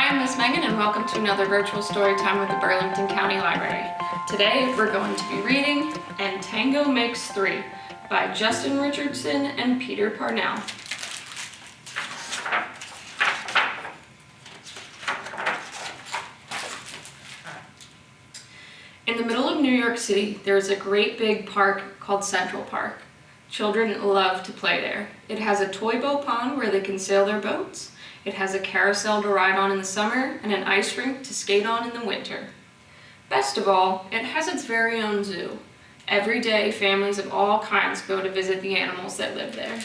Hi, I'm Miss Megan and welcome to another virtual story time with the Burlington County Library. Today we're going to be reading And Tango Makes Three by Justin Richardson and Peter Parnell. In the middle of New York City, there is a great big park called Central Park. Children love to play there. It has a toy boat pond where they can sail their boats. It has a carousel to ride on in the summer and an ice rink to skate on in the winter. Best of all, it has its very own zoo. Every day, families of all kinds go to visit the animals that live there.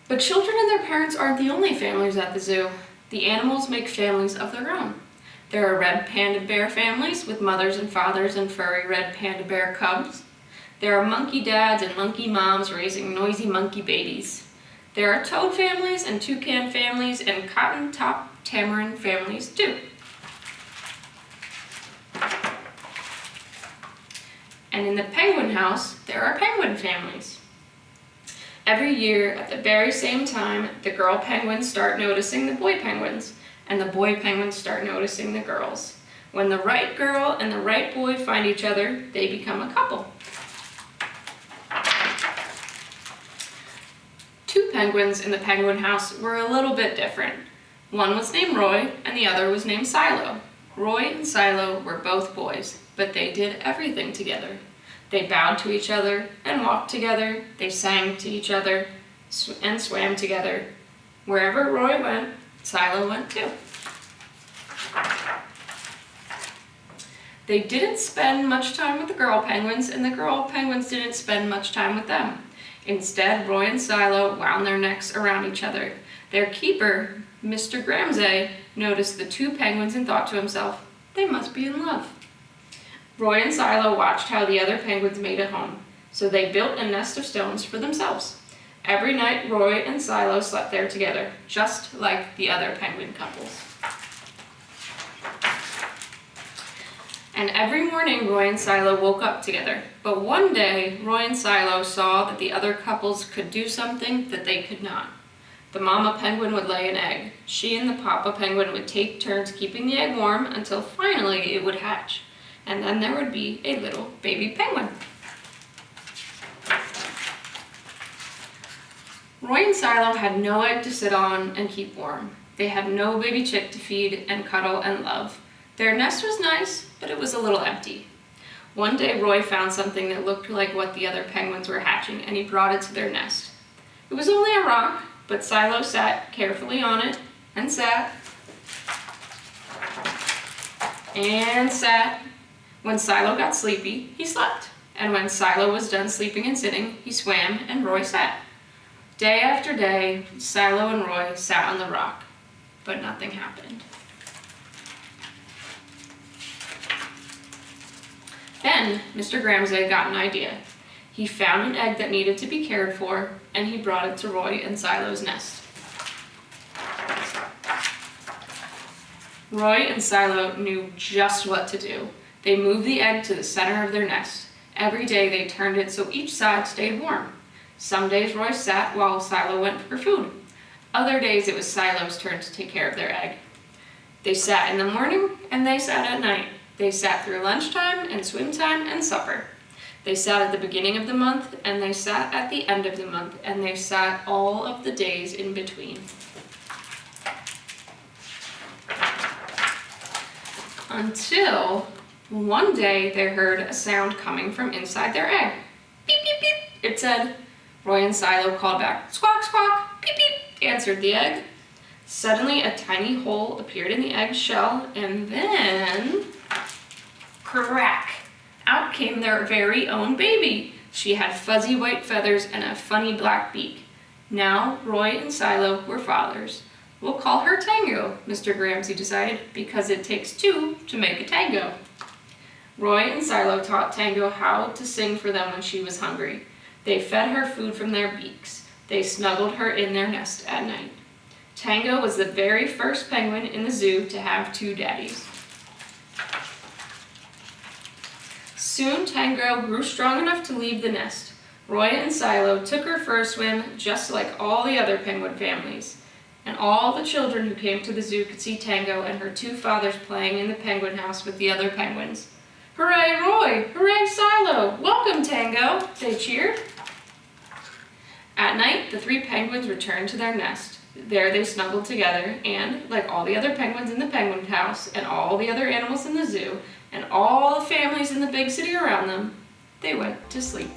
But children and their parents aren't the only families at the zoo. The animals make families of their own. There are red panda bear families with mothers and fathers and furry red panda bear cubs. There are monkey dads and monkey moms raising noisy monkey babies. There are toad families and toucan families and cotton-top tamarin families too. And in the penguin house, there are penguin families. Every year, at the very same time, the girl penguins start noticing the boy penguins, and the boy penguins start noticing the girls. When the right girl and the right boy find each other, they become a couple. Two penguins in the penguin house were a little bit different. One was named Roy, and the other was named Silo. Roy and Silo were both boys, but they did everything together. They bowed to each other and walked together. They sang to each other and swam together. Wherever Roy went, Silo went too. They didn't spend much time with the girl penguins, and the girl penguins didn't spend much time with them. Instead, Roy and Silo wound their necks around each other. Their keeper, Mr. Gramsay, noticed the two penguins and thought to himself, they must be in love. Roy and Silo watched how the other penguins made a home, so they built a nest of stones for themselves. Every night, Roy and Silo slept there together, just like the other penguin couples. And every morning, Roy and Silo woke up together. But one day, Roy and Silo saw that the other couples could do something that they could not. The mama penguin would lay an egg. She and the papa penguin would take turns keeping the egg warm until finally it would hatch. And then there would be a little baby penguin. Roy and Silo had no egg to sit on and keep warm. They had no baby chick to feed and cuddle and love. Their nest was nice, but it was a little empty. One day, Roy found something that looked like what the other penguins were hatching, and he brought it to their nest. It was only a rock, but Silo sat carefully on it, and sat, and sat. When Silo got sleepy, he slept, and when Silo was done sleeping and sitting, he swam, and Roy sat. Day after day, Silo and Roy sat on the rock, but nothing happened. Then, Mr. Gramsay got an idea. He found an egg that needed to be cared for, and he brought it to Roy and Silo's nest. Roy and Silo knew just what to do. They moved the egg to the center of their nest. Every day they turned it so each side stayed warm. Some days Roy sat while Silo went for food. Other days it was Silo's turn to take care of their egg. They sat in the morning and they sat at night. They sat through lunchtime and swim time and supper. They sat at the beginning of the month and they sat at the end of the month, and they sat all of the days in between. Until one day they heard a sound coming from inside their egg. Beep, beep, beep, it said. Roy and Silo called back, squawk, squawk, beep, beep, answered the egg. Suddenly a tiny hole appeared in the egg shell, and then, crack! Out came their very own baby. She had fuzzy white feathers and a funny black beak. Now Roy and Silo were fathers. We'll call her Tango, Mr. Gramsay decided, because it takes two to make a tango. Roy and Silo taught Tango how to sing for them when she was hungry. They fed her food from their beaks. They snuggled her in their nest at night. Tango was the very first penguin in the zoo to have two daddies. Soon Tango grew strong enough to leave the nest. Roy and Silo took her for a swim just like all the other penguin families, and all the children who came to the zoo could see Tango and her two fathers playing in the penguin house with the other penguins. "Hooray, Roy! Hooray, Silo! Welcome, Tango!" they cheered. At night, the three penguins returned to their nest. There they snuggled together, and, like all the other penguins in the penguin house, and all the other animals in the zoo, and all the families in the big city around them, they went to sleep.